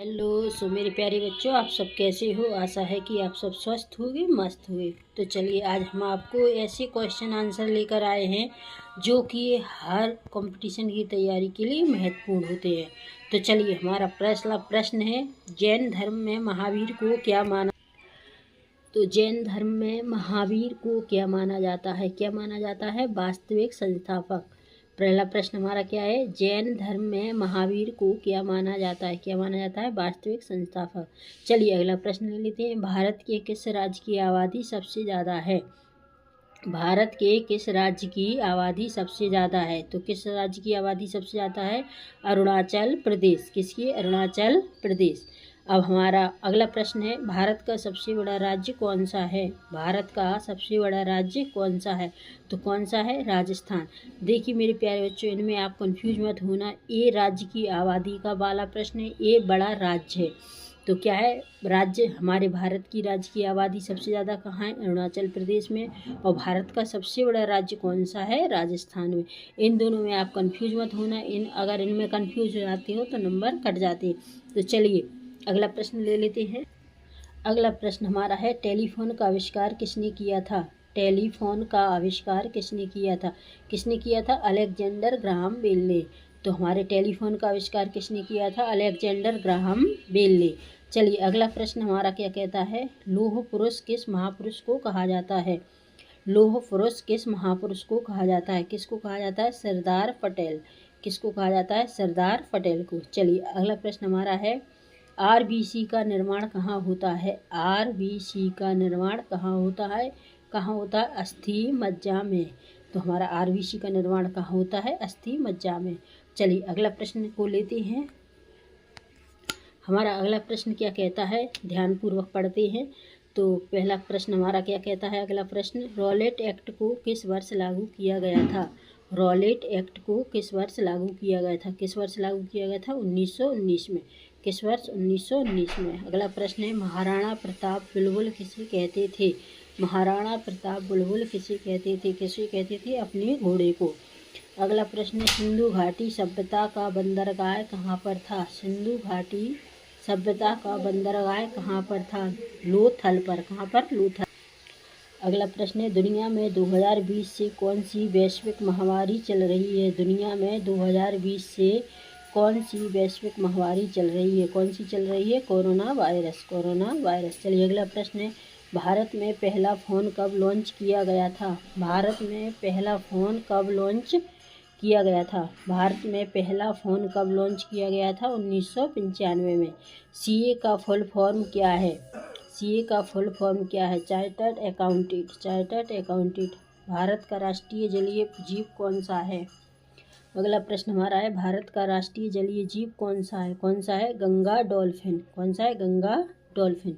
Hello. मेरे प्यारे बच्चों, आप सब कैसे हो। आशा है कि आप सब स्वस्थ होंगे, मस्त हुए। तो चलिए आज हम आपको ऐसे क्वेश्चन आंसर लेकर आए हैं जो कि हर कंपटीशन की तैयारी के लिए महत्वपूर्ण होते हैं। तो चलिए हमारा पहला प्रश्न है, जैन धर्म में महावीर को क्या माना। तो जैन धर्म में महावीर को क्या माना जाता है। क्या माना जाता है? वास्तविक संस्थापक। पहला प्रश्न हमारा क्या है, जैन धर्म में महावीर को क्या माना जाता है। क्या माना जाता है? वास्तविक संस्थापक। चलिए अगला प्रश्न ले लेते हैं, भारत के किस राज्य की आबादी सबसे ज़्यादा है। भारत के किस राज्य की आबादी सबसे ज़्यादा है। तो किस राज्य की आबादी सबसे ज़्यादा है? अरुणाचल प्रदेश। किसकी? अरुणाचल प्रदेश। अब हमारा अगला प्रश्न है, भारत का सबसे बड़ा राज्य कौन सा है। भारत का सबसे बड़ा राज्य कौन सा है। तो कौन सा है? राजस्थान। देखिए मेरे प्यारे बच्चों, इनमें आप कंफ्यूज मत होना। ये राज्य की आबादी का वाला प्रश्न है, ये बड़ा राज्य है। तो क्या है? राज्य हमारे भारत की राज्य की आबादी सबसे ज़्यादा कहाँ है? अरुणाचल प्रदेश में। और भारत का सबसे बड़ा राज्य कौन सा है? राजस्थान में। इन दोनों में आप कंफ्यूज मत होना। अगर इनमें कंफ्यूज हो जाते हो तो नंबर कट जाते हैं। तो चलिए अगला प्रश्न ले लेते हैं। अगला प्रश्न हमारा है, टेलीफोन का आविष्कार किसने किया था। टेलीफोन का आविष्कार किसने किया था। किसने किया था? अलेक्जेंडर ग्राहम बेल ने। तो हमारे टेलीफोन का आविष्कार किसने किया था? अलेक्जेंडर ग्राहम बेल ने। चलिए अगला प्रश्न हमारा क्या कहता है, लौह पुरुष किस महापुरुष को कहा जाता है। लौह पुरुष किस महापुरुष को कहा जाता है। किसको कहा जाता है? सरदार पटेल। किसको कहा जाता है? सरदार पटेल को। चलिए अगला प्रश्न हमारा है, आरबीसी का निर्माण कहाँ होता है। आरबीसी का निर्माण कहाँ होता है? कहाँ होता है? अस्थि मज्जा में। तो हमारा आरबीसी का निर्माण कहाँ होता है? अस्थि मज्जा में। चलिए अगला प्रश्न को लेते हैं। हमारा अगला प्रश्न क्या कहता है, ध्यानपूर्वक पढ़ते हैं। तो पहला प्रश्न हमारा क्या कहता है, अगला प्रश्न, रॉलेट एक्ट को किस वर्ष लागू किया गया था। रॉलेट एक्ट को किस वर्ष लागू किया गया था। किस वर्ष लागू किया गया था? 1919 में। किस वर्ष? 1919 में। अगला प्रश्न है, महाराणा प्रताप बुलबुल किसे कहते थे। महाराणा प्रताप बुलबुल किसे कहते थे। किसे कहते थे? अपने घोड़े को। अगला प्रश्न है, सिंधु घाटी सभ्यता का बंदरगाह कहाँ पर था। सिंधु घाटी सभ्यता का बंदरगाह कहाँ पर था? लोथल पर। कहाँ पर? लोथल। अगला प्रश्न है, दुनिया में 2020 से कौन सी वैश्विक महामारी चल रही है। दुनिया में 2020 से कौन सी वैश्विक महामारी चल रही है। कौन सी चल रही है? Corona virus. Corona virus. चलिए अगला प्रश्न है, भारत में पहला फ़ोन कब लॉन्च किया गया था। भारत में पहला फ़ोन कब लॉन्च किया गया था। भारत में पहला फ़ोन कब लॉन्च किया गया था? 1995 में। सीए का फुल फॉर्म क्या है। सीए का फुल फॉर्म क्या है? Chartered accountant. Chartered accountant. Bharat का राष्ट्रीय जलीय जीव कौन सा है। अगला प्रश्न हमारा है, भारत का राष्ट्रीय जलीय जीव कौन सा है। कौन सा है? गंगा डॉल्फिन। कौन सा है? गंगा डॉल्फिन।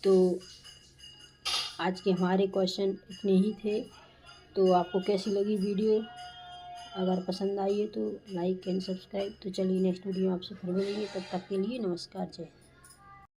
तो आज के हमारे क्वेश्चन इतने ही थे। तो आपको कैसी लगी वीडियो? अगर पसंद आई है तो लाइक एंड सब्सक्राइब। तो चलिए नेक्स्ट वीडियो में आपसे फिर मिलेंगे, तब तक के लिए नमस्कार, जय।